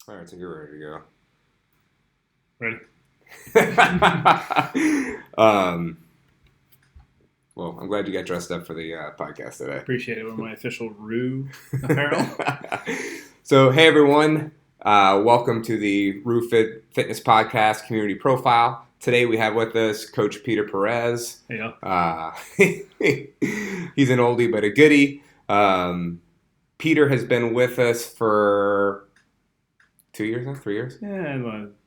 All right, so you're ready to Ready? go. Well, I'm glad you got dressed up for the podcast today. Appreciate it. With my official Rue apparel. So, hey everyone, welcome to the Rue Fitness Podcast Community Profile. Today we have with us Coach Peter Perez. Yeah. He's an oldie but a goodie. Peter has been with us for 2 years now, 3 years? Yeah,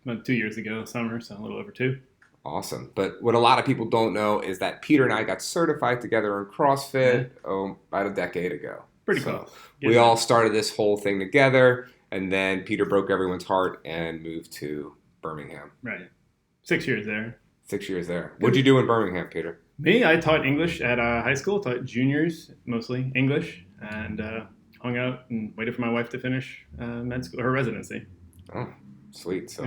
about 2 years ago, summer, so a little over 2. Awesome. But what a lot of people don't know is that Peter and I got certified together in CrossFit about a decade ago. Pretty close. We all started this whole thing together, and then Peter broke everyone's heart and moved to Birmingham. Right. 6 years there. 6 years there. What'd you do in Birmingham, Peter? Me, I taught English at high school, taught juniors, mostly English, and hung out and waited for my wife to finish med school, her residency. Oh, sweet. So,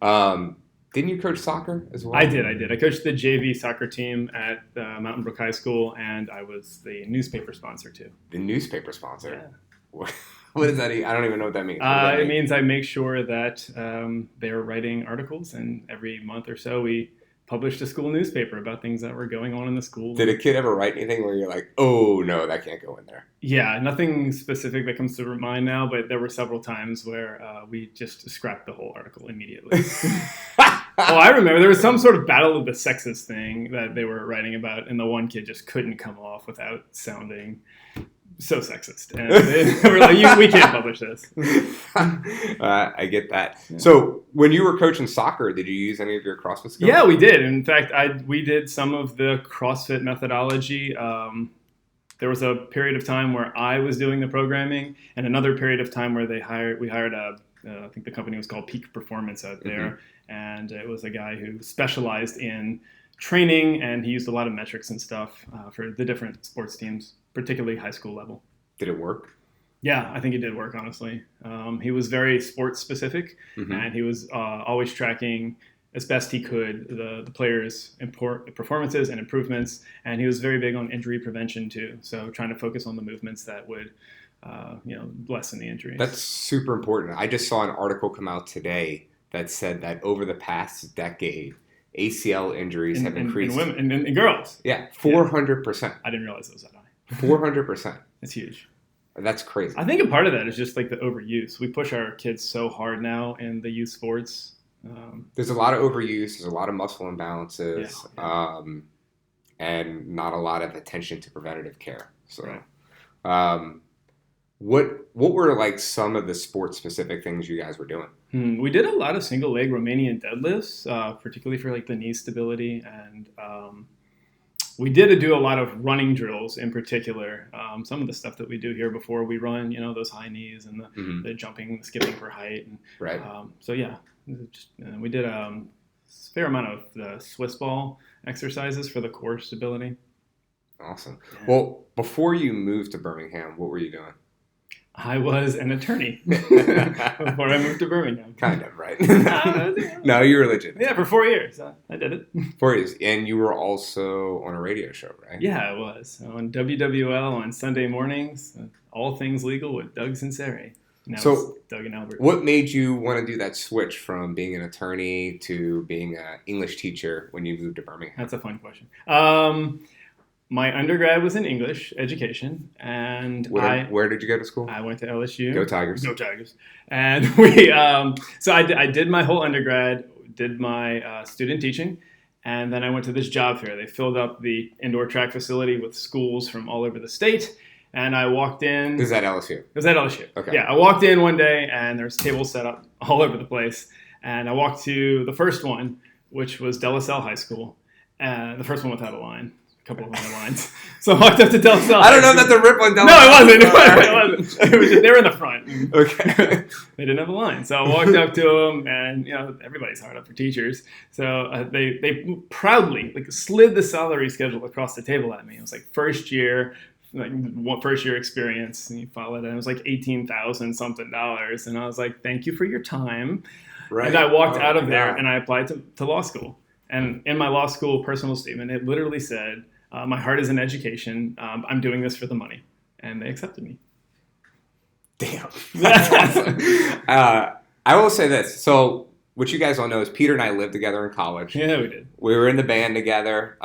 Yeah. Didn't you coach soccer as well? I did. I coached the JV soccer team at Mountain Brook High School, and I was the newspaper sponsor too. The newspaper sponsor? Yeah. What does that mean? I don't even know what that means. It means I make sure that they're writing articles, and every month or so we published a school newspaper about things that were going on in the school. Did a kid ever write anything where you're like, oh, no, that can't go in there? Yeah, nothing specific that comes to mind now, but there were several times where we just scrapped the whole article immediately. Well, I remember there was some sort of battle of the sexes thing that they were writing about, and the one kid just couldn't come off without sounding so sexist. And they were like, we can't publish this. I get that. Yeah. So when you were coaching soccer, did you use any of your CrossFit skills? Yeah, we did. In fact, we did some of the CrossFit methodology. There was a period of time where I was doing the programming, and another period of time where we hired I think the company was called Peak Performance out there, and it was a guy who specialized in training, and he used a lot of metrics and stuff for the different sports teams, particularly high school level. Did it work? Yeah, I think it did work, honestly. He was very sports specific, and he was always tracking as best he could the players' performances and improvements, and he was very big on injury prevention too. So trying to focus on the movements that would, lessen the injuries. That's super important. I just saw an article come out today that said that over the past decade, ACL injuries have increased. In women and girls. Yeah, 400%. I didn't realize it was that high. 400%. It's huge. That's crazy. I think a part of that is just like the overuse. We push our kids so hard now in the youth sports. There's a lot of overuse. There's a lot of muscle imbalances, and not a lot of attention to preventative care. So, what were like some of the sports specific things you guys were doing? We did a lot of single leg Romanian deadlifts, particularly for like the knee stability, and we did do a lot of running drills in particular. Some of the stuff that we do here before we run, those high knees and the jumping, the skipping for height. And, we did a fair amount of the Swiss ball exercises for the core stability. Awesome. Yeah. Well, before you moved to Birmingham, what were you doing? I was an attorney before I moved to Birmingham. Kind of, right? No, you were legit. Yeah, for 4 years. I did it. 4 years. And you were also on a radio show, right? Yeah, I was. On WWL on Sunday mornings, All Things Legal with Doug Sinceri. Now so, Doug and Albert. What made you want to do that switch from being an attorney to being an English teacher when you moved to Birmingham? That's a fun question. My undergrad was in English education, and where did you go to school? I went to LSU. Go Tigers! Go Tigers! And we, so I did my whole undergrad, did my student teaching, and then I went to this job fair. They filled up the indoor track facility with schools from all over the state, and I walked in. This is at LSU. It was at LSU. Okay. Yeah, I walked in one day, and there's tables set up all over the place, and I walked to the first one, which was De La Salle High School, the first one without a line. A couple of other lines. So I walked up to De La Salle. I don't know if that's a rip on De La Salle. No, it wasn't. It was just, they were in the front. Okay. They didn't have a line. So I walked up to them, and everybody's hard up for teachers. So they proudly slid the salary schedule across the table at me. It was like first year experience, and you followed it. And it was like $18,000 something, and I was like, "Thank you for your time." Right. And I walked out of there, and I applied to law school. And in my law school personal statement, it literally said, my heart is in education. I'm doing this for the money. And they accepted me. Damn. That's awesome. I will say this. So what you guys don't know is Peter and I lived together in college. Yeah, we did. We were in the band together.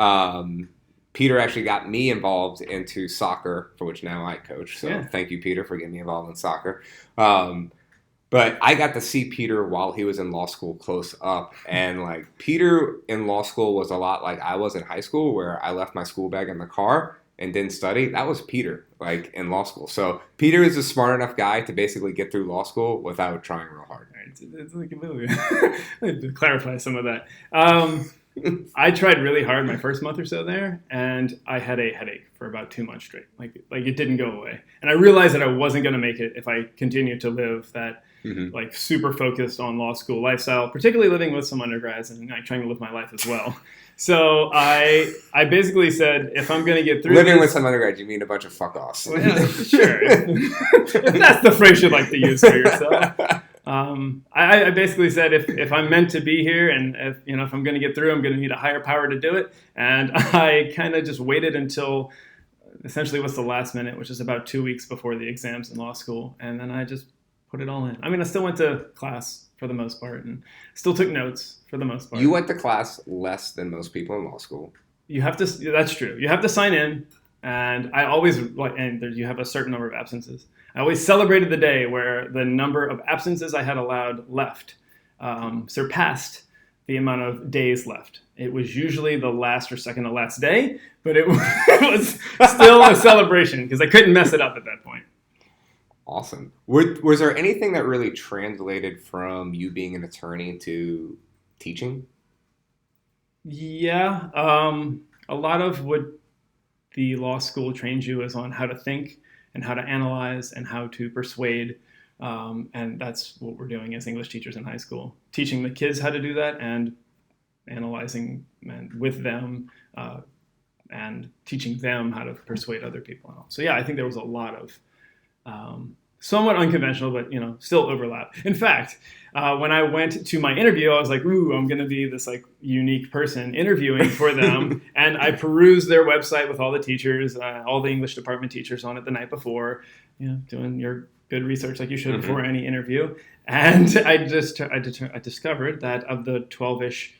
Peter actually got me involved into soccer, for which now I coach. So Thank you, Peter, for getting me involved in soccer. But I got to see Peter while he was in law school close up. And like Peter in law school was a lot like I was in high school, where I left my school bag in the car and didn't study. That was Peter, like in law school. So Peter is a smart enough guy to basically get through law school without trying real hard. It's like a movie. To clarify some of that. I tried really hard my first month or so there, and I had a headache for about 2 months straight. Like it didn't go away. And I realized that I wasn't going to make it if I continued to live that like super focused on law school lifestyle, particularly living with some undergrads and trying to live my life as well. So I basically said, if I'm going to get through living with some undergrads, you mean a bunch of fuck-offs. Well, yeah, sure. If that's the phrase you'd like to use for yourself. I basically said, if I'm meant to be here, and if I'm going to get through, I'm going to need a higher power to do it. And I kind of just waited until essentially what's the last minute, which is about 2 weeks before the exams in law school. And then I just put it all in. I mean, I still went to class for the most part and still took notes for the most part. You went to class less than most people in law school. That's true. You have to sign in. And I always, you have a certain number of absences. I always celebrated the day where the number of absences I had allowed left surpassed the amount of days left. It was usually the last or second to last day, but it was still a celebration because I couldn't mess it up at that point. Awesome. Was there anything that really translated from you being an attorney to teaching? Yeah. A lot of what the law school trains you is on how to think and how to analyze and how to persuade. And that's what we're doing as English teachers in high school, teaching the kids how to do that and analyzing with them and teaching them how to persuade other people. So yeah, I think there was a lot of somewhat unconventional, but still overlap. In fact, when I went to my interview, I was like, "Ooh, I'm going to be this like unique person interviewing for them." And I perused their website with all the teachers, all the English department teachers on it the night before, doing your good research like you should before any interview. And I discovered that of the 12-ish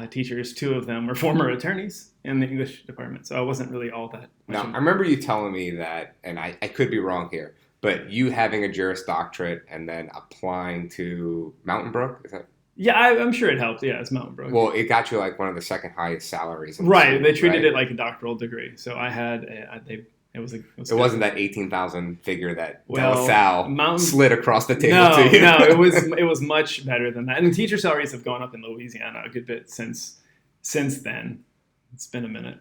teachers, 2 of them were former attorneys in the English department. So I wasn't really all that. Now, I remember you telling me that, and I could be wrong here, but you having a Juris Doctorate and then applying to Mountain Brook, is that? Yeah, I'm sure it helped. Yeah, it's Mountain Brook. Well, it got you like one of the second highest salaries. Right, they treated it like a doctoral degree. So I had it wasn't that 18,000 figure that De La Salle slid across the table to you. No, it was much better than that. And teacher salaries have gone up in Louisiana a good bit since then. It's been a minute.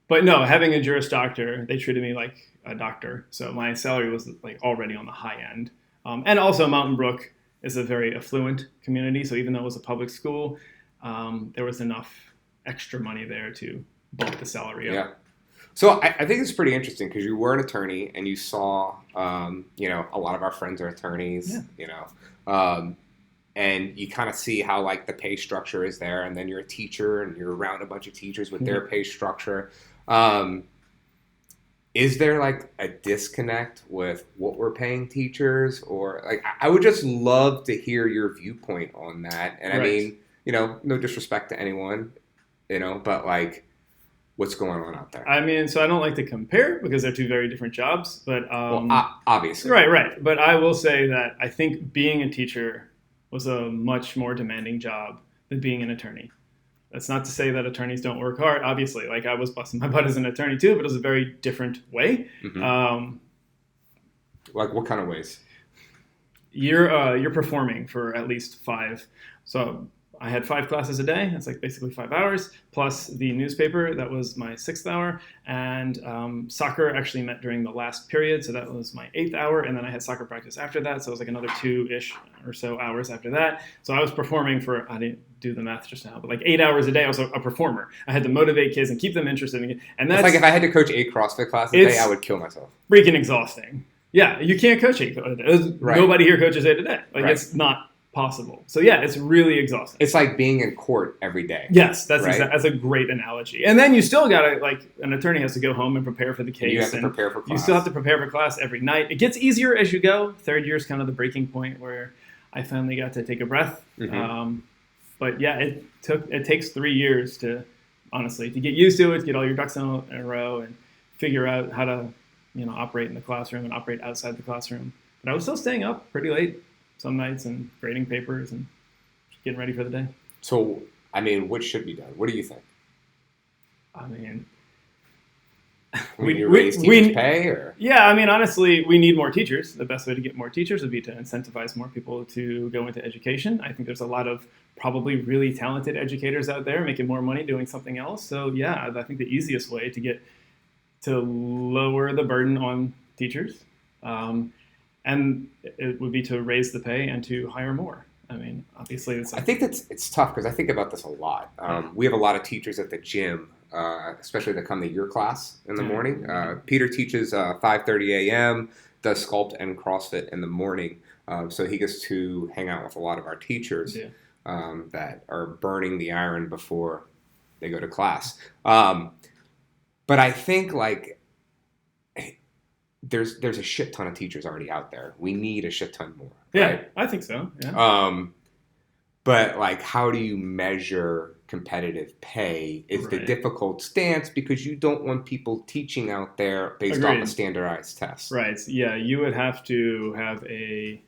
But no, having a Juris Doctor, they treated me like a doctor. So my salary was like already on the high end. And also Mountain Brook is a very affluent community. So even though it was a public school, there was enough extra money there to bump the salary up. Yeah. So I think it's pretty interesting because you were an attorney and you saw, a lot of our friends are attorneys, and you kind of see how like the pay structure is there, and then you're a teacher and you're around a bunch of teachers with their pay structure. Is there like a disconnect with what we're paying teachers, or like I would just love to hear your viewpoint on that. And I mean, no disrespect to anyone, but like, what's going on out there? I mean, so I don't like to compare because they're 2 very different jobs, but obviously, right. But I will say that I think being a teacher was a much more demanding job than being an attorney. That's not to say that attorneys don't work hard. Obviously, like I was busting my butt as an attorney too, but it was a very different way. Like what kind of ways? You're performing for at least 5. So I had 5 classes a day. That's like basically 5 hours, plus the newspaper. That was my 6th hour. And soccer actually met during the last period. So that was my 8th hour. And then I had soccer practice after that. So it was like another 2-ish or so hours after that. So I was performing for, I didn't do the math just now, but like 8 hours a day. I was a performer. I had to motivate kids and keep them interested in it. And that's like if I had to coach 8 CrossFit classes a day, I would kill myself. Freaking exhausting. Yeah, you can't coach 8. Right. Nobody here coaches 8 a day. Like It's not possible. So yeah, it's really exhausting. It's like being in court every day. Yes, that's right? that's a great analogy. And then you still gotta, like, an attorney has to go home and prepare for the case. You have to prepare for class. You still have to prepare for class every night. It gets easier as you go. Third year is kind of the breaking point where I finally got to take a breath. Mm-hmm. But yeah, it takes 3 years to get used to it, to get all your ducks in a row, and figure out how to operate in the classroom and operate outside the classroom. But I was still staying up pretty late some nights and grading papers and getting ready for the day. So, I mean, what should be done? What do you think? I mean, we raise teachers' pay, or? Yeah, I mean, honestly, we need more teachers. The best way to get more teachers would be to incentivize more people to go into education. I think there's a lot of probably really talented educators out there making more money doing something else. So yeah, I think the easiest way to lower the burden on teachers, and it would be to raise the pay and to hire more. I mean, obviously, I think it's tough because I think about this a lot. We have a lot of teachers at the gym, especially that come to your class in the morning. Peter teaches 5:30 a.m., does sculpt and CrossFit in the morning, so he gets to hang out with a lot of our teachers that are burning the iron before they go to class. But I think like there's a shit ton of teachers already out there. We need a shit ton more. Yeah, right? I think so. Yeah. But like, how do you measure competitive pay? Is the difficult stance because you don't want people teaching out there based off a standardized test. Right. Yeah, you would have to have a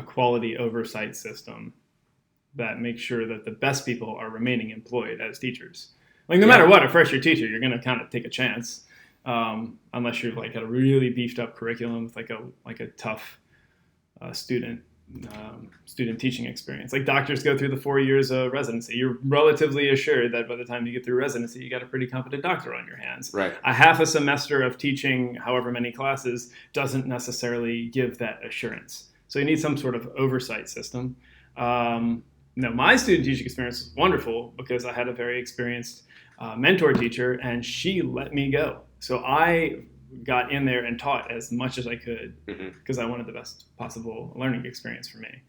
quality oversight system that makes sure that the best people are remaining employed as teachers. Like no matter what, a first year teacher, you're going to kind of take a chance. Unless you're like got a really beefed up curriculum with like a tough student teaching experience. Like doctors go through the 4 years of residency. You're relatively assured that by the time you get through residency, you got a pretty competent doctor on your hands. Right. A half a semester of teaching however many classes doesn't necessarily give that assurance. So you need some sort of oversight system. My student teaching experience was wonderful because I had a very experienced mentor teacher, and she let me go. So I got in there and taught as much as I could because I wanted the best possible learning experience for me.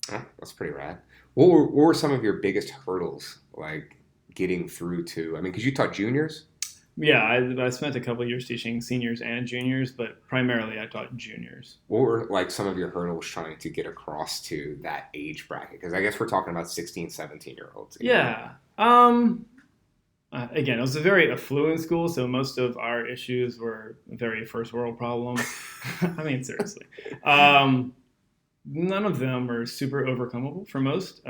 That's pretty rad. What were some of your biggest hurdles, like getting through to? I mean, because you taught juniors. Yeah, I spent a couple of years teaching seniors and juniors, but primarily I taught juniors. What were like some of your hurdles trying to get across to that age bracket? Because I guess we're talking about 16, 17-year-olds. Yeah. Again, it was a very affluent school, so most of our issues were very first world problems. I mean, seriously. None of them were super overcomable for most.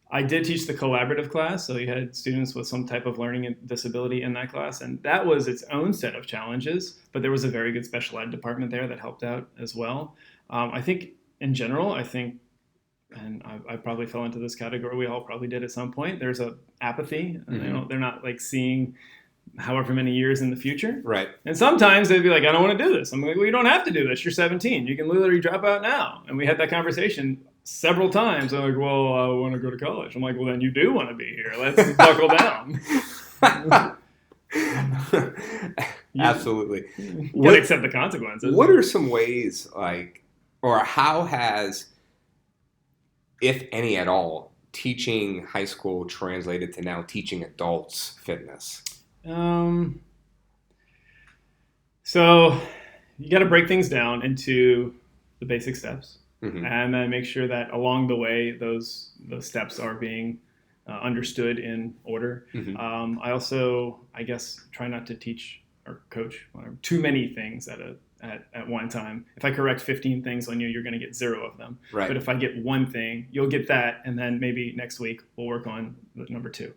I did teach the collaborative class, so you had students with some type of learning disability in that class, and that was its own set of challenges, but there was a very good special ed department there that helped out as well. I think, in general, and I probably fell into this category, we all probably did at some point, there's a apathy. They're not like seeing however many years in the future. Right. And sometimes they'd be like, I don't want to do this. I'm like, well, you don't have to do this. You're 17. You can literally drop out now. And we had that conversation several times. I'm like, well, I want to go to college. I'm like, well, then you do want to be here. Let's buckle down. Absolutely. You gotta accept the consequences. What are some ways, like, or how has, if any at all, teaching high school translated to now teaching adults fitness? So you got to break things down into the basic steps, and then make sure that along the way those steps are being understood in order. I also, I guess, try not to teach or coach too many things at one time. If I correct 15 things on you, you're going to get 0 of them. Right. But if I get one thing, you'll get that, and then maybe next week we'll work on number 2.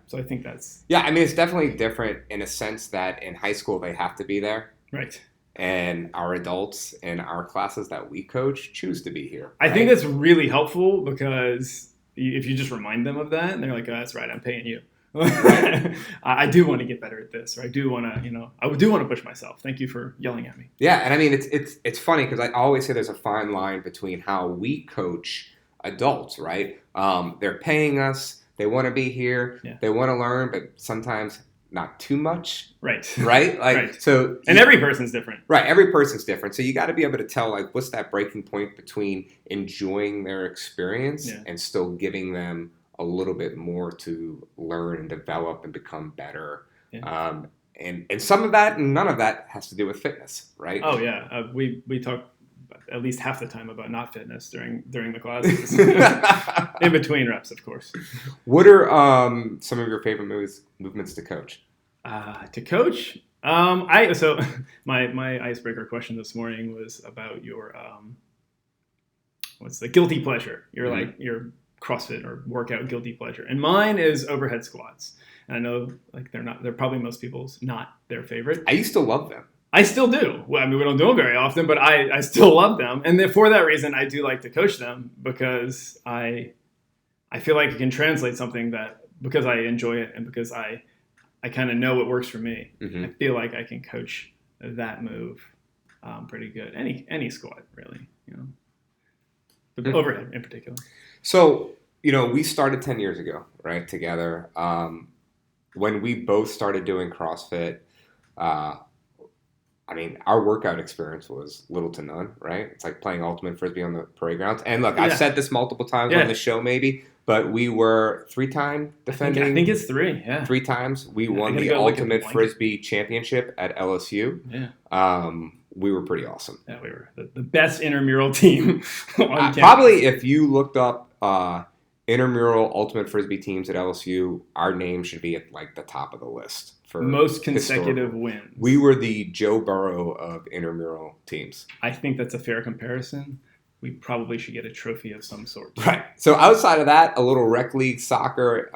So I think that's... Yeah, I mean, it's definitely different in a sense that in high school they have to be there. Right. And our adults in our classes that we coach choose to be here. I think that's really helpful because if you just remind them of that, and they're like, oh, that's right, I'm paying you. I do want to get better at this, or I do want to, I do want to push myself. Thank you for yelling at me. Yeah, and I mean, it's funny because I always say there's a fine line between how we coach adults, right? They're paying us. They want to be here. Yeah. They want to learn, but sometimes not too much. Right. Right? Like, right. So, and every person's different. Right. Every person's different. So you got to be able to tell, like, what's that breaking point between enjoying their experience and still giving them a little bit more to learn and develop and become better. Yeah. And some of that and none of that has to do with fitness, right? Oh, yeah. We talk at least half the time about not fitness during the classes. In between reps, of course. What are some of your favorite movements to coach? To coach? So my icebreaker question this morning was about your what's the guilty pleasure? Like your CrossFit or workout guilty pleasure. And mine is overhead squats. And I know like they're probably most people's not their favorite. I used to love them. I still do. Well, I mean, we don't do them very often, but I still love them. And then for that reason, I do like to coach them because I feel like it can translate something that because I enjoy it and because I kind of know what works for me. I feel like I can coach that move pretty good. Any squat, really, but overhead in particular. So, we started 10 years ago, right, together. When we both started doing CrossFit, our workout experience was little to none, right? It's like playing ultimate frisbee on the parade grounds. And look, I've said this multiple times on the show, maybe, but we were 3-time defending. I think it's 3, yeah. 3 times. We won the ultimate frisbee championship at LSU. Yeah. We were pretty awesome. Yeah, we were the best intramural team on campus. Probably if you looked up intramural ultimate frisbee teams at LSU, our name should be at like the top of the list for most consecutive wins. We were the Joe Burrow of intramural teams. I think that's a fair comparison. We probably should get a trophy of some sort. Right. So outside of that, a little rec league soccer,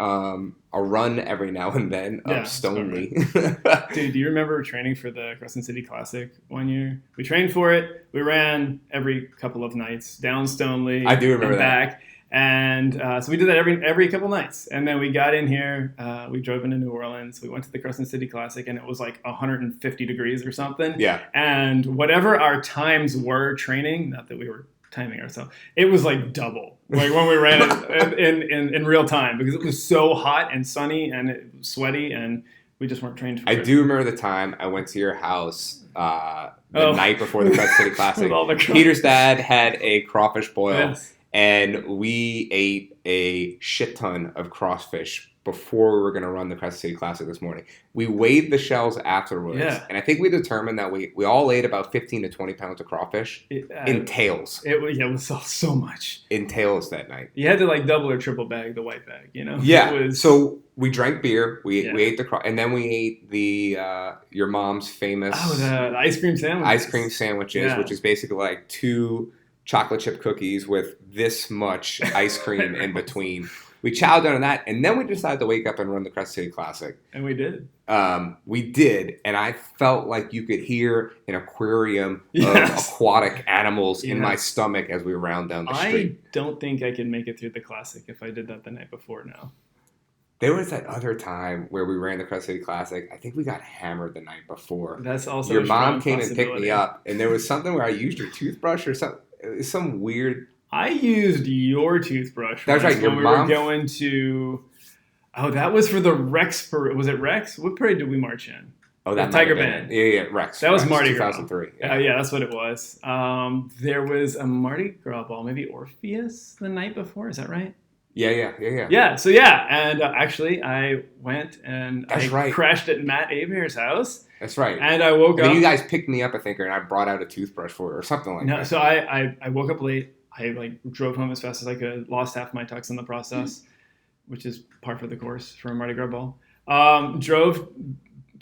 a run every now and then of Stoneleigh. Dude, do you remember training for the Crescent City Classic one year? We trained for it. We ran every couple of nights down Stoneleigh. I do remember and back. And so we did that every couple nights. And then we got in here. We drove into New Orleans. We went to the Crescent City Classic, and it was like 150 degrees or something. Yeah. And whatever our times were training, not that we were timing ourselves, it was like double. Like when we ran it in real time because it was so hot and sunny and it was sweaty, and we just weren't trained for it. I do remember the time I went to your house the night before the Crescent City Classic. Peter's dad had a crawfish boil. Yes. And we ate a shit ton of crawfish before we were going to run the Crescent City Classic this morning. We weighed the shells afterwards. Yeah. And I think we determined that we all ate about 15 to 20 pounds of crawfish in tails. It was so much. In tails that night. You had to like double or triple bag the white bag, Yeah. So we drank beer. We ate the and then we ate the your mom's famous... the ice cream sandwiches. Ice cream sandwiches, which is basically like 2... chocolate chip cookies with this much ice cream in between. We chowed down on that, and then we decided to wake up and run the Crescent City Classic. And we did. We did, and I felt like you could hear an aquarium of aquatic animals in my stomach as we round down the street. I don't think I could make it through the Classic if I did that the night before now. There was that other time where we ran the Crescent City Classic. I think we got hammered the night before. That's also your mom came and picked me up, and there was something where I used your toothbrush or something. Some weird... I used your toothbrush. That's right, your mom. We were going to... Oh, that was for the Rex parade. Was it Rex? What parade did we march in? Oh, that Tiger Band. Yeah, Rex. That was Mardi Gras. Gras. 2003. Yeah, that's what it was. There was a Mardi Gras ball, maybe Orpheus the night before. Is that right? Yeah. Yeah, so and actually I went and crashed at Matt Abear's house. That's right. And I woke up. You guys picked me up, I think, and I brought out a toothbrush for her or something like that. No, so I woke up late. I drove home as fast as I could. Lost half my tux in the process, which is par for the course for a Mardi Gras ball. Drove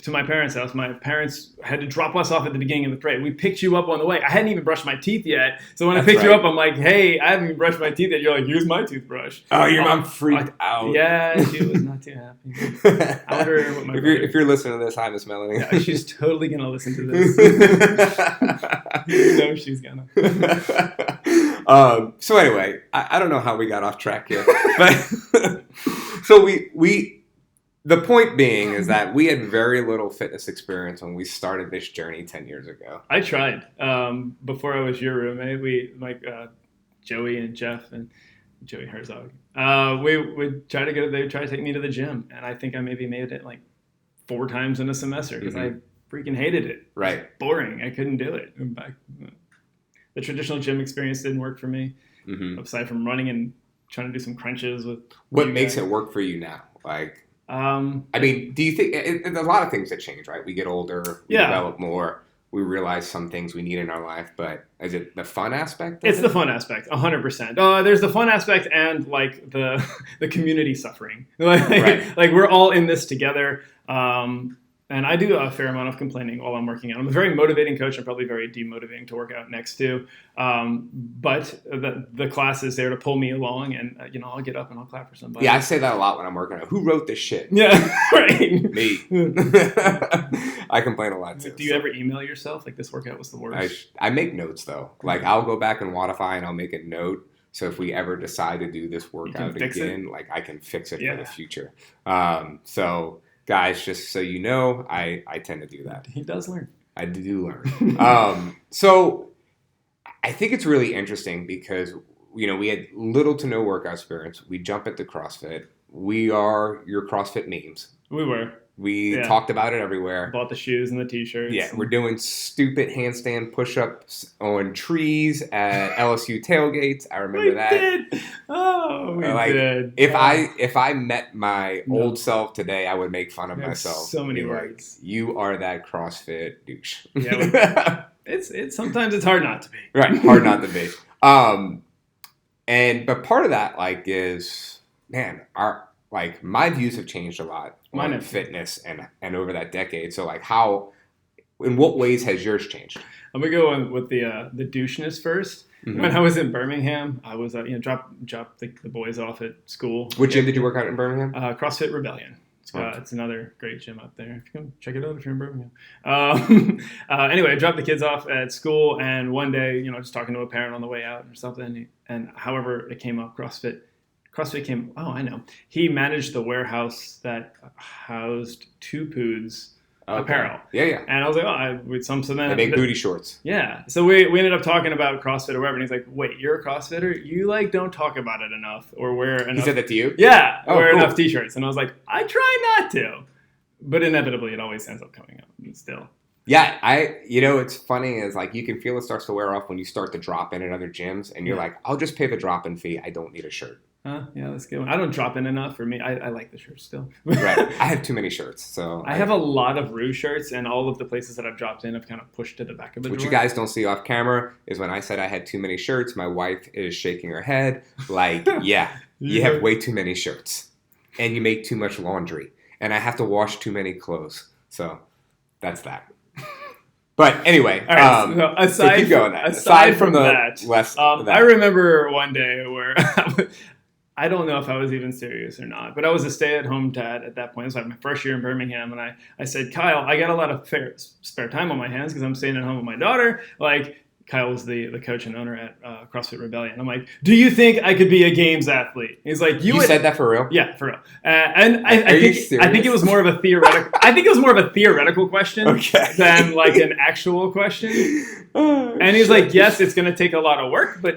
to my parents' house. My parents had to drop us off at the beginning of the parade. We picked you up on the way. I hadn't even brushed my teeth yet. So when I picked you up, I'm like, hey, I haven't even brushed my teeth yet. You're like, here's my toothbrush. Oh, your mom freaked out. Yeah, she was not too happy. I wonder what my if you're listening to this, hi, Miss Melanie. Yeah, she's totally going to listen to this. You know she's going to. So anyway, I don't know how we got off track here. But so we the point being is that we had very little fitness experience when we started this journey 10 years ago. I tried. Before I was your roommate, Joey and Jeff and Joey Herzog, we would try to they would try to take me to the gym. And I think I maybe made it like 4 times in a semester because I freaking hated it. Right. It was boring. I couldn't do it. The traditional gym experience didn't work for me, aside from running and trying to do some crunches with. What makes it work for you now? Like, I mean, do you think a lot of things that change, right? We get older, we develop more, we realize some things we need in our life, but is it the fun aspect? It's the fun aspect, 100%. There's the fun aspect and like the community suffering. Like we're all in this together. And I do a fair amount of complaining while I'm working out. I'm a very motivating coach. I'm probably very demotivating to work out next to. But the class is there to pull me along, and I'll get up and I'll clap for somebody. Yeah, I say that a lot when I'm working out. Who wrote this shit? Yeah, right. Me. I complain a lot too. Do you ever email yourself like this workout was the worst? I make notes though. Like I'll go back and Wodify and I'll make a note. So if we ever decide to do this workout again, like I can fix it for the future. So. Guys, just so you know, I tend to do that. He does learn. I do learn. So I think it's really interesting because, we had little to no workout experience. We jump into CrossFit. We are your CrossFit memes. We were. We talked about it everywhere. Bought the shoes and the t-shirts. Yeah, we're doing stupid handstand push-ups on trees at LSU tailgates. I remember that. Did. Oh, we did. If I met my old self today, I would make fun of myself. So many words. Like, you are that CrossFit douche. Yeah, it's sometimes it's hard not to be. Right, hard not to be. But part of that is, man, my views have changed a lot on fitness and over that decade. So in what ways has yours changed? I'm gonna go on with the doucheness first. Mm-hmm. When I was in Birmingham, I was dropped the boys off at school. Which gym did you work out in Birmingham? CrossFit Rebellion. It's another great gym up there. If you come check it out if you're in Birmingham. Anyway, I dropped the kids off at school, and one day, just talking to a parent on the way out or something, and however it came up, CrossFit came. Oh, I know. He managed the warehouse that housed Two Poods apparel. Yeah. And I was like, so then they make booty shorts. Yeah. So we ended up talking about CrossFit or whatever, and he's like, "Wait, you're a CrossFitter? You don't talk about it enough or wear enough." He said that to you? Yeah. Wear enough t-shirts, and I was like, I try not to, but inevitably it always ends up coming up still. Yeah, it's funny is you can feel it starts to wear off when you start to drop in at other gyms, and you're like, I'll just pay the drop-in fee. I don't need a shirt. Yeah, that's a good one. I don't drop in enough for me. I like the shirts still. Right. I have too many shirts. So I have a lot of Rue shirts, and all of the places that I've dropped in have kind of pushed to the back of the drawer. What you guys don't see off camera is when I said I had too many shirts, my wife is shaking her head like, yeah, you have way too many shirts. And you make too much laundry. And I have to wash too many clothes. So that's that. But anyway, all right, aside from that, I remember one day where I don't know if I was even serious or not, but I was a stay-at-home dad at that point. It was my first year in Birmingham, and I said, Kyle, I got a lot of spare time on my hands because I'm staying at home with my daughter. Kyle was the coach and owner at CrossFit Rebellion. I'm like, do you think I could be a games athlete? He's like, you said that for real? Yeah, for real. And I think it was more of a theoretical. I think it was more of a theoretical question than an actual question. And he's like, yes, it's going to take a lot of work, but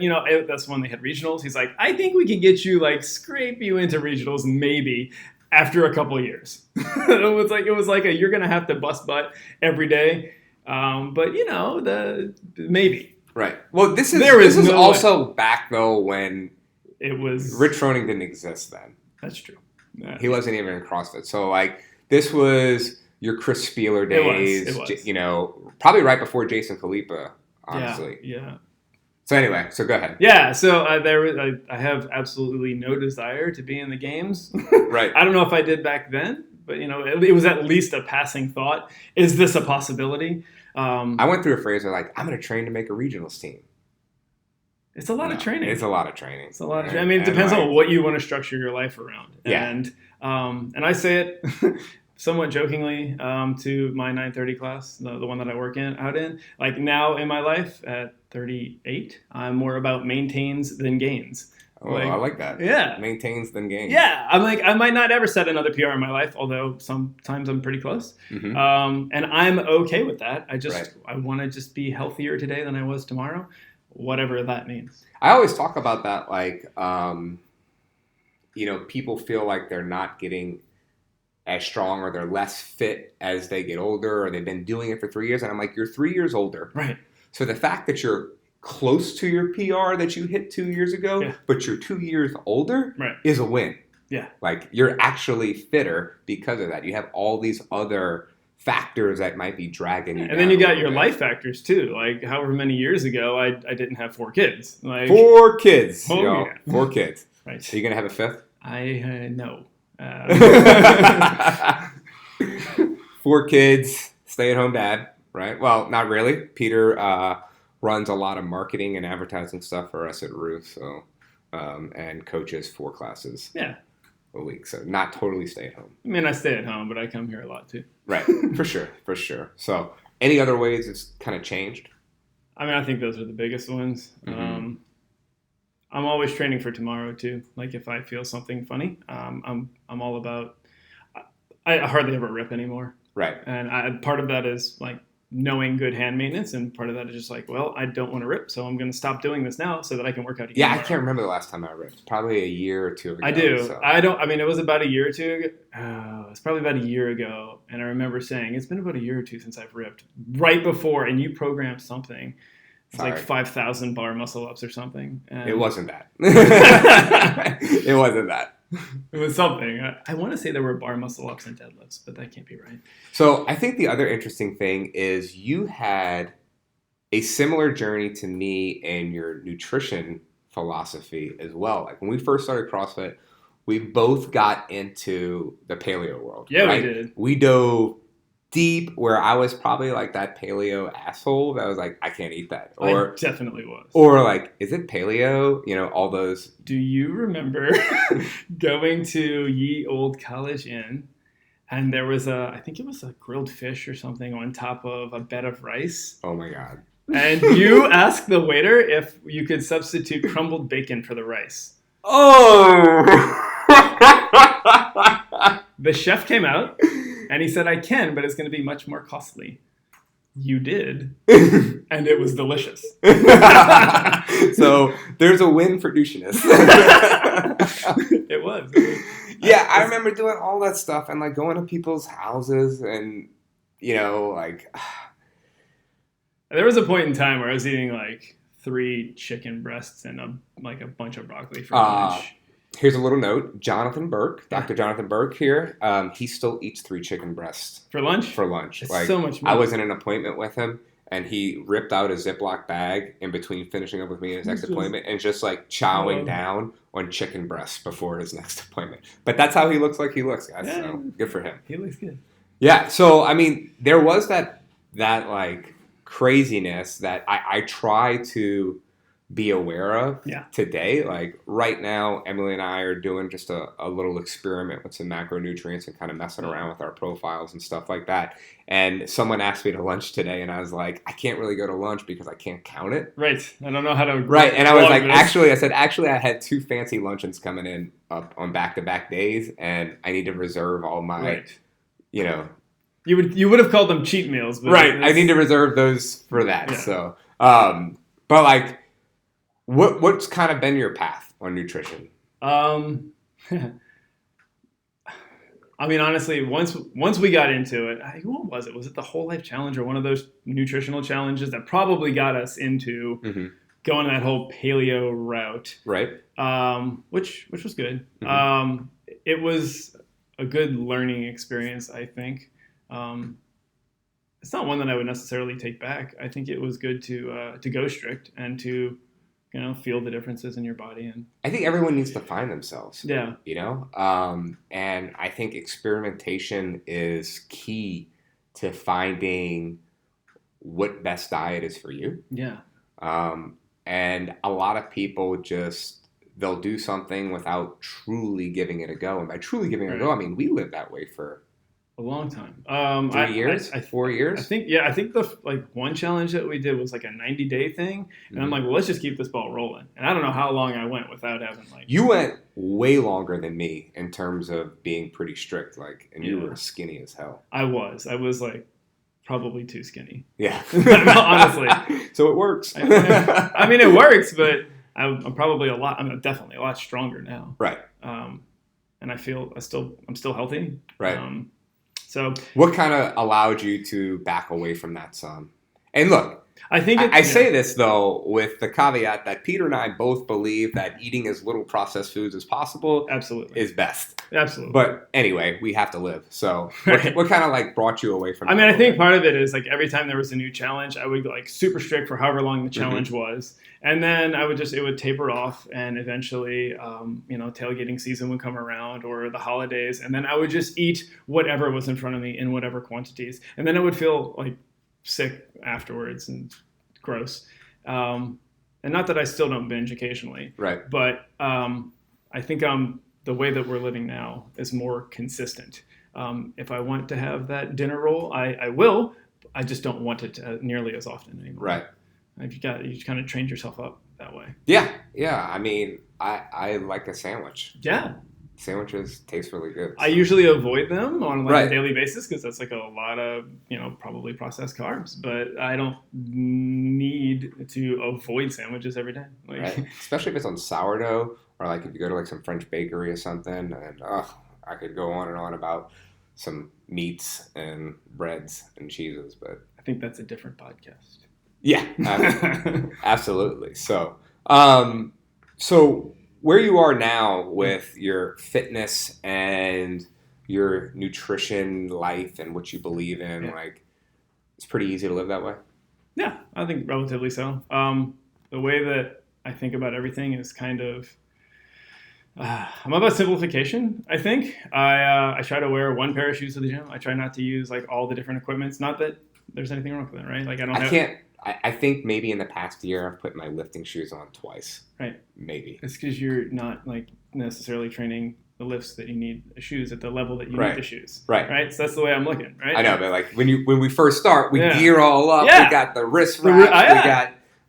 that's when they had regionals. He's like, I think we can get you scrape you into regionals maybe after a couple of years. it was like you're going to have to bust butt every day. But maybe. Right. Well, this is also back though when it was Rich Froning didn't exist then. That's true. He wasn't even in CrossFit. So this was your Chris Spieler days. It was. Probably right before Jason Khalipa, honestly. Yeah. So anyway, so go ahead. Yeah. So I have absolutely no desire to be in the games. Right. I don't know if I did back then, but it was at least a passing thought. Is this a possibility? I went through a phase where I'm going to train to make a regionals team. It's a lot of training. It's a lot of training. It's a lot of. I mean, it depends on what you want to structure your life around. Yeah. And I say it somewhat jokingly to my 9:30 class, the one that I work out in. Now in my life at 38, I'm more about maintains than gains. Oh, I like that. Yeah. Maintains than gains. Yeah. I'm I might not ever set another PR in my life, although sometimes I'm pretty close. Mm-hmm. And I'm okay with that. I want to just be healthier today than I was tomorrow, whatever that means. I always talk about that, people feel like they're not getting as strong or they're less fit as they get older or they've been doing it for 3 years. And I'm like, you're 3 years older. Right. So the fact that you're close to your PR that you hit 2 years ago, but you're 2 years older is a win. Yeah. Like you're actually fitter because of that. You have all these other factors that might be dragging you down. And then you got your life factors too. Like however many years ago, I didn't have 4 kids. Like 4 kids. Oh, you know, yeah. 4 kids. Right. Are you going to have a 5th? No. 4 kids, stay-at-home dad, right? Well, not really. Peter runs a lot of marketing and advertising stuff for us at Ruth, so and coaches 4 classes a week, so not totally stay-at-home. I mean, I stay at home, but I come here a lot too. Right, for sure. So any other ways it's kind of changed? I mean, I think those are the biggest ones. Mm-hmm. I'm always training for tomorrow too. Like if I feel something funny, I'm all about. I hardly ever rip anymore. Right. And part of that is like knowing good hand maintenance, and part of that is just like, well, I don't want to rip, so I'm going to stop doing this now so that I can work out again. Yeah, tomorrow. I can't remember the last time I ripped. Probably a year or 2 ago. I do. So. I don't. I mean, it was about a year or 2 ago. It's probably about a year ago, and I remember saying it's been about a year or 2 since I've ripped. Right before, and you programmed something. It's like 5,000 bar muscle ups or something. And it wasn't that. It wasn't that. It was something. I want to say there were bar muscle ups and deadlifts, but that can't be right. So I think the other interesting thing is you had a similar journey to me in your nutrition philosophy as well. Like when we first started CrossFit, we both got into the paleo world. Yeah, right? we did. We dove deep where I was probably like that paleo asshole that was like, I can't eat that. Or I definitely was. Or like, is it paleo? You know, all those. Do you remember going to Ye Old College Inn and there was I think it was a grilled fish or something on top of a bed of rice? Oh my God. And you asked the waiter if you could substitute crumbled bacon for the rice. Oh! The chef came out and he said, I can, but it's going to be much more costly. You did. And it was delicious. So there's a win for douchiness. It was. Yeah, I remember doing all that stuff and like going to people's houses and, you know, like. There was a point in time where I was eating like 3 chicken breasts and a bunch of broccoli for lunch. Here's a little note. Jonathan Burke, Dr. Jonathan Burke here, he still eats 3 chicken breasts. For lunch? For lunch. It's like, so much meat. I was in an appointment with him, and he ripped out a Ziploc bag in between finishing up with me in his next appointment and just like chowing down on chicken breasts before his next appointment. But that's how he looks like he looks, guys. Yeah. So good for him. He looks good. Yeah. So, I mean, there was that like craziness that I try to be aware of today. Like right now, Emily and I are doing just a little experiment with some macronutrients and kind of messing around with our profiles and stuff like that. And someone asked me to lunch today and I was like, I can't really go to lunch because I can't count it. Right. I don't know how to. Right. And I was like, actually, I had 2 fancy luncheons coming in up on back-to-back days and I need to reserve all my, you know. You would have called them cheat meals. But right. I need to reserve those for that. Yeah. So, but like, what's kind of been your path on nutrition? I mean, honestly, once we got into it, what was it? Was it the Whole Life Challenge or one of those nutritional challenges that probably got us into going that whole paleo route? Right. Which was good. It was a good learning experience, I think. It's not one that I would necessarily take back. I think it was good to go strict and to, you know, feel the differences in your body. And I think everyone needs to find themselves. Yeah. You know? And I think experimentation is key to finding what best diet is for you. Yeah. And a lot of people they'll do something without truly giving it a go. And by truly giving it a go, I mean, we lived that way for a long time. 3 years? 4 years? I think the one challenge that we did was like a 90-day thing. And I'm like, well, let's just keep this ball rolling. And I don't know how long I went without having You went way longer than me in terms of being pretty strict, and you were skinny as hell. I was like probably too skinny. Yeah. Honestly. So it works. I mean, it works, but I'm definitely a lot stronger now. Right. and I feel I'm still healthy. Right. So what kind of allowed you to back away from that some? And look, I think I say this though with the caveat that Peter and I both believe that eating as little processed foods as possible absolutely is best. Absolutely. But anyway, we have to live. So what kind of like brought you away from I mean, I think part of it is like every time there was a new challenge, I would go like super strict for however long the challenge was. And then it would taper off, and eventually, tailgating season would come around or the holidays. And then I would just eat whatever was in front of me in whatever quantities. And then I would feel like sick afterwards and gross. And not that I still don't binge occasionally. Right. But I think the way that we're living now is more consistent. If I want to have that dinner roll, I will. I just don't want it nearly as often anymore. Right. You kind of trained yourself up that way. Yeah. I mean, I like a sandwich. Yeah. Sandwiches taste really good. So. I usually avoid them on a daily basis because that's like a lot of, probably processed carbs. But I don't need to avoid sandwiches every day. Right. Especially if it's on sourdough or like if you go to like some French bakery or something. And I could go on and on about some meats and breads and cheeses. But I think that's a different podcast. Yeah, absolutely. So where you are now with your fitness and your nutrition life and what you believe in, like, it's pretty easy to live that way? Yeah, I think relatively so. The way that I think about everything is kind of, I'm about simplification, I think. I try to wear one pair of shoes to the gym. I try not to use, like, all the different equipments. Not that there's anything wrong with it, right? Like, I think maybe in the past year I've put my lifting shoes on twice. Right. Maybe. It's because you're not like necessarily training the lifts that you need the shoes at the level that you need the shoes. Right. So that's the way I'm looking. Right. I know, but like when we first start, we gear all up. Yeah. We got the wrist wraps.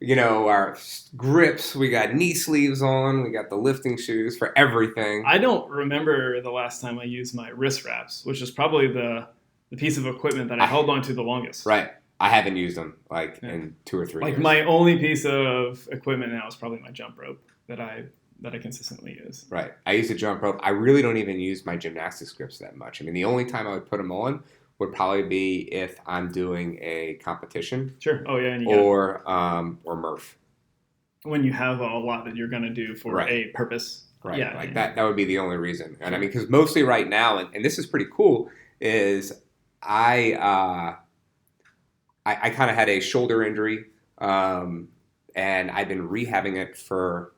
We got our grips. We got knee sleeves on. We got the lifting shoes for everything. I don't remember the last time I used my wrist wraps, which is probably the piece of equipment that I held on to the longest. Right. I haven't used them in 2 or 3 years. Like my only piece of equipment now is probably my jump rope that I consistently use. Right. I use a jump rope. I really don't even use my gymnastics grips that much. I mean, the only time I would put them on would probably be if I'm doing a competition. Sure. Oh yeah. And or Murph. When you have a lot that you're going to do for a purpose. Right. Yeah. That would be the only reason. And I mean, because mostly right now, and this is pretty cool, is I kind of had a shoulder injury, and I've been rehabbing it for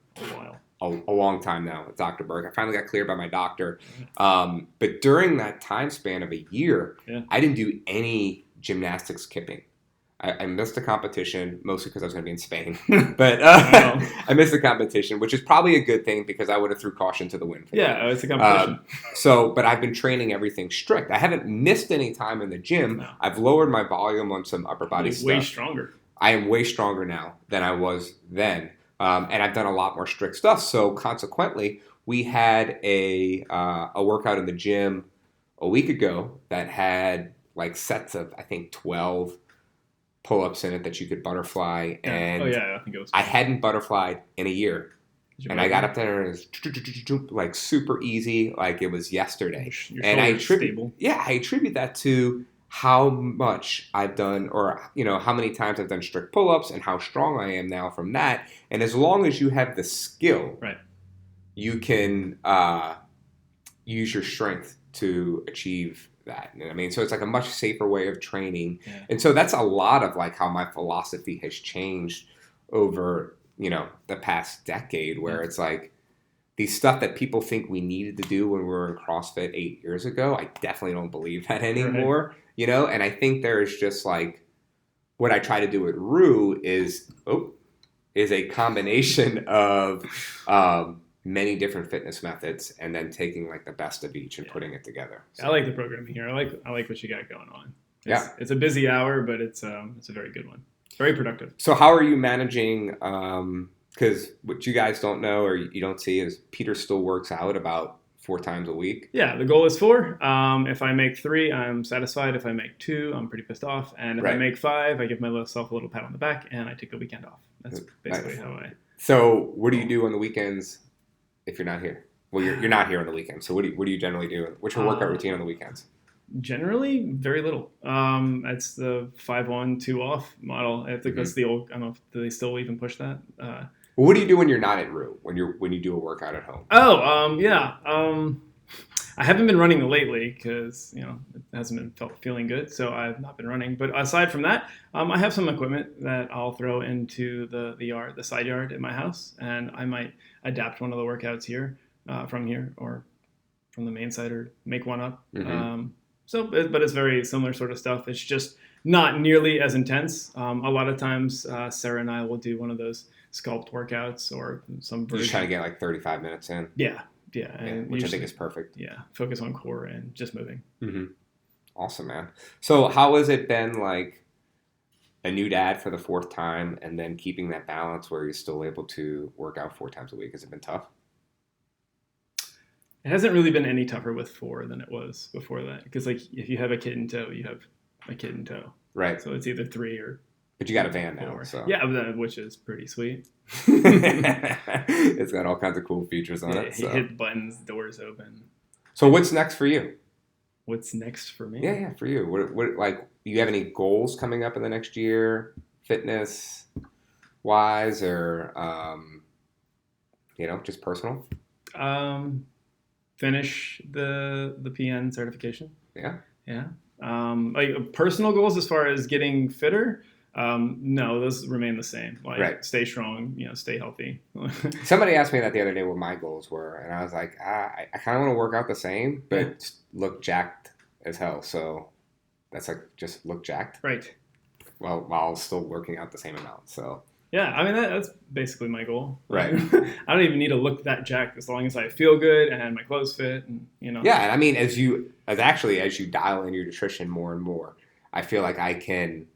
a long time now with Dr. Berg. I finally got cleared by my doctor. But during that time span of a year, I didn't do any gymnastics kipping. I missed the competition, mostly because I was going to be in Spain. But I missed the competition, which is probably a good thing because I would have threw caution to the wind. It's a competition. But I've been training everything strict. I haven't missed any time in the gym. No. I've lowered my volume on some upper body stuff. Way stronger. I am way stronger now than I was then. And I've done a lot more strict stuff. So consequently, we had a workout in the gym a week ago that had like sets of, I think, 12 pull-ups in it that you could butterfly, and I think it was. I hadn't butterflied in a year, and I got up there and it was like super easy, like it was yesterday. And I attribute that to how much I've done, or how many times I've done strict pull-ups, and how strong I am now from that. And as long as you have the skill, you can use your strength to achieve that. I mean, so it's like a much safer way of training. And so that's a lot of like how my philosophy has changed over, the past decade, where it's like these stuff that people think we needed to do when we were in CrossFit 8 years ago. I definitely don't believe that anymore, and I think there's just like what I try to do at Rue is a combination of many different fitness methods, and then taking like the best of each and putting it together. So. I like the programming here. I like what you got going on. It's a busy hour, but it's a very good one. Very productive. So how are you managing? Because what you guys don't know or you don't see is Peter still works out about 4 times a week. Yeah, the goal is 4. If I make 3, I'm satisfied. If I make 2, I'm pretty pissed off. And if I make 5, I give myself a little pat on the back and I take the weekend off. That's basically how I. So what do you do on the weekends if you're not here? Well, you're not here on the weekends. So what do you generally do? What's your workout routine on the weekends? Generally, very little. It's the 5-on, 2-off model. I think that's the old. I don't know if do they still even push that. Well, what do you do when you're not at room? When you do a workout at home? Yeah. I haven't been running lately because it hasn't been feeling good, so I've not been running. But aside from that, I have some equipment that I'll throw into the side yard at my house, and I might adapt one of the workouts here from here or from the main side or make one up. But it's very similar sort of stuff. It's just not nearly as intense. A lot of times, Sarah and I will do one of those sculpt workouts or some version. You're just trying to get like 35 minutes in. Yeah, and which I think is perfect. Yeah, focus on core and just moving. Awesome, man. So how has it been like a new dad for the 4th time and then keeping that balance where you're still able to work out 4 times a week? Has it been tough? It hasn't really been any tougher with 4 than it was before that. Because like if you have a kid in tow, you have a kid in tow. Right. So it's either 3 or. But you got a van now, so. Yeah, which is pretty sweet. It's got all kinds of cool features on it. So. Hit buttons, doors open. So what's next for you? What's next for me? Yeah, for you. What like, do you have any goals coming up in the next year, fitness wise, or just personal? Finish the PN certification. Yeah. Like personal goals as far as getting fitter. No, those remain the same. Like stay strong, stay healthy. Somebody asked me that the other day what my goals were, and I was like, I kind of want to work out the same, but look jacked as hell. So that's like just look jacked, right? Well, while still working out the same amount. So yeah, I mean that's basically my goal. Right. I don't even need to look that jacked as long as I feel good and my clothes fit, and Yeah, and I mean as you dial in your nutrition more and more, I feel like I can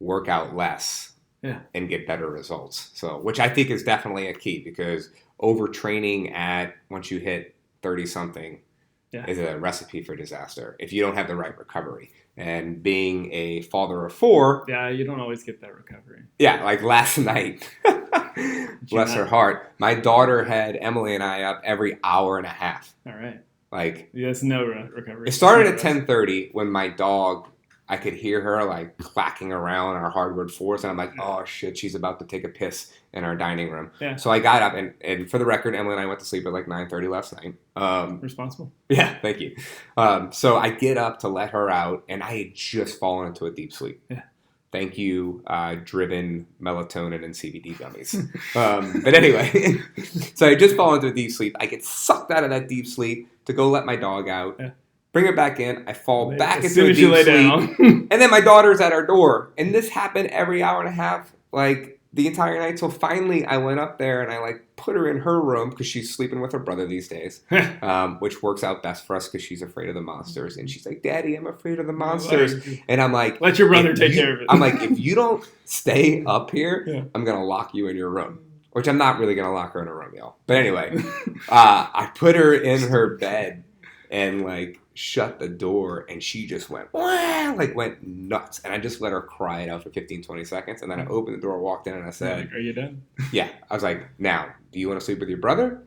work out less and get better results. So, which I think is definitely a key because overtraining once you hit 30 something is a recipe for disaster if you don't have the right recovery. And being a father of 4. Yeah, you don't always get that recovery. Yeah, like last night, bless her heart, my daughter had Emily and I up every hour and a half. All right. Like, that's no recovery. It started at 10:30 when my dog, I could hear her like clacking around our hardwood floors, and I'm like, oh shit, she's about to take a piss in our dining room. Yeah. So I got up, and for the record, Emily and I went to sleep at like 9:30 last night. Responsible. Yeah, thank you. So I get up to let her out, and I had just fallen into a deep sleep. Yeah. Thank you, driven melatonin and CBD gummies. But anyway, so I just fall into a deep sleep. I get sucked out of that deep sleep to go let my dog out. Yeah. Bring her back in. I fall back into a deep sleep. And then my daughter's at our door. And this happened every hour and a half, like the entire night. So finally I went up there and I like put her in her room because she's sleeping with her brother these days, which works out best for us because she's afraid of the monsters. And she's like, Daddy, I'm afraid of the monsters. And I'm like, let your brother take care of it. I'm like, if you don't stay up here, I'm going to lock you in your room. Which I'm not really going to lock her in her room, y'all. But anyway, I put her in her bed and like shut the door, and she just went nuts. And I just let her cry it out for 15-20 seconds, and then I opened the door, walked in, and I said, are you done? Yeah. I was like, now, do you want to sleep with your brother,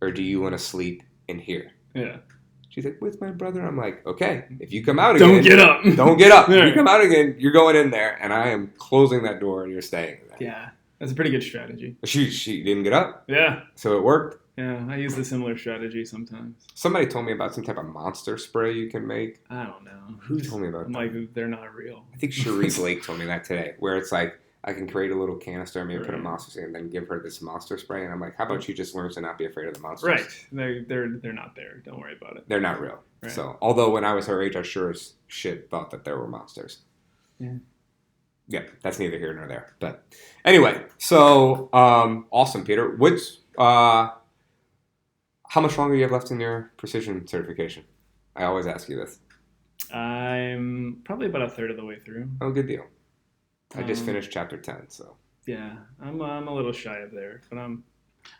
or do you want to sleep in here? Yeah. She's like, with my brother. I'm like, okay, if you come out again, don't get up. Don't get up. If you come out again, you're going in there, and I am closing that door, and you're staying in there. Yeah, that's a pretty good strategy. She didn't get up. Yeah. So it worked. Yeah, I use a similar strategy sometimes. Somebody told me about some type of monster spray you can make. I don't know. Who told me about that? Like, they're not real. I think Cherie Blake told me that today, where it's like, I can create a little canister, maybe put a monster in, and then give her this monster spray. And I'm like, how about you just learn to not be afraid of the monsters? Right. They're not there. Don't worry about it. They're not real. Right. So, although when I was her age, I sure as shit thought that there were monsters. Yeah. Yeah, that's neither here nor there. But anyway, so awesome, Peter. How much longer do you have left in your precision certification? I always ask you this. I'm probably about a third of the way through. Oh, good deal. I just finished chapter 10, so. Yeah, I'm a little shy of there, but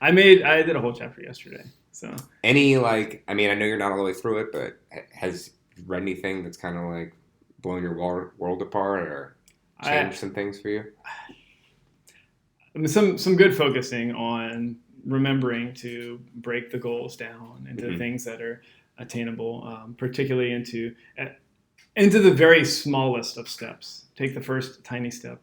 I did a whole chapter yesterday, so. Any I know you're not all the way through it, but has you read anything that's kind of like blown your world apart or changed some things for you? Some good focusing on remembering to break the goals down into things that are attainable, particularly into the very smallest of steps. Take the first tiny step,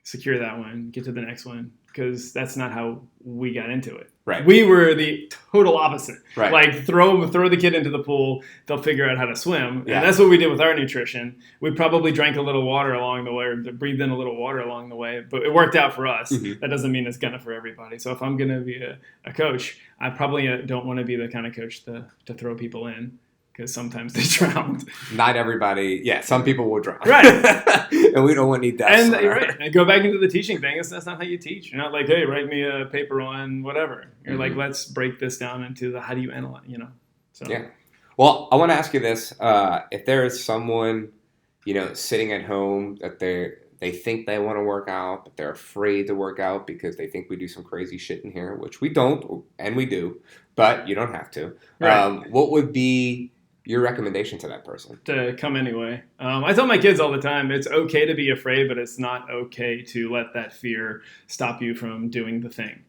secure that one, get to the next one, because that's not how we got into it. Right. We were the total opposite. Right. Like throw the kid into the pool, they'll figure out how to swim. Yeah. And that's what we did with our nutrition. We probably drank a little water along the way, or breathed in a little water along the way, but it worked out for us. That doesn't mean it's gonna for everybody. So if I'm gonna be a coach, I probably don't want to be the kind of coach to throw people in, because sometimes they drown. Not everybody. Yeah, some people will drown. Right. And we don't need that. And you're right. And go back into the teaching thing. That's not how you teach. You're not like, hey, write me a paper on whatever. You're like, let's break this down into the how do you analyze, So yeah. Well, I want to ask you this. If there is someone, sitting at home that they think they want to work out, but they're afraid to work out because they think we do some crazy shit in here, which we don't, and we do, but you don't have to. Right. What would be your recommendation to that person? To come anyway. I tell my kids all the time, it's okay to be afraid, but it's not okay to let that fear stop you from doing the thing.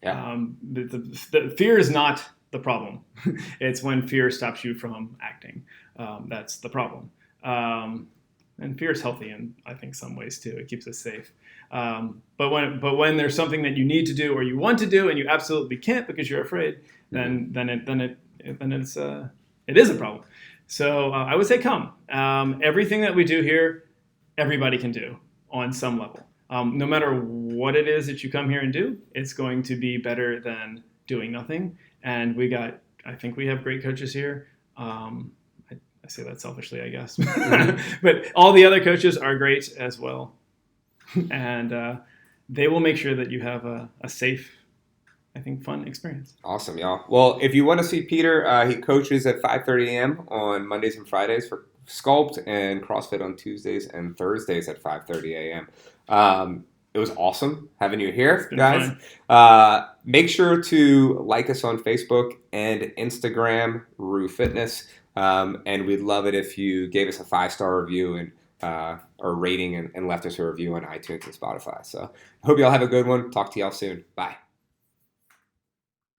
Yeah. The fear is not the problem. It's when fear stops you from acting. That's the problem. And fear is healthy in, I think, some ways too. It keeps us safe. But when there's something that you need to do or you want to do and you absolutely can't because you're afraid, then it is a problem. So I would say come. Everything that we do here, everybody can do on some level. No matter what it is that you come here and do, it's going to be better than doing nothing. And I think we have great coaches here. I say that selfishly, I guess. But all the other coaches are great as well. And they will make sure that you have a safe, I think, fun experience. Awesome, y'all. Well, if you want to see Peter, he coaches at 5:30 a.m. on Mondays and Fridays for Sculpt, and CrossFit on Tuesdays and Thursdays at 5:30 a.m. It was awesome having you here, guys. Make sure to like us on Facebook and Instagram, Rue Fitness. And we'd love it if you gave us a 5-star review and or rating and left us a review on iTunes and Spotify. So I hope y'all have a good one. Talk to y'all soon. Bye.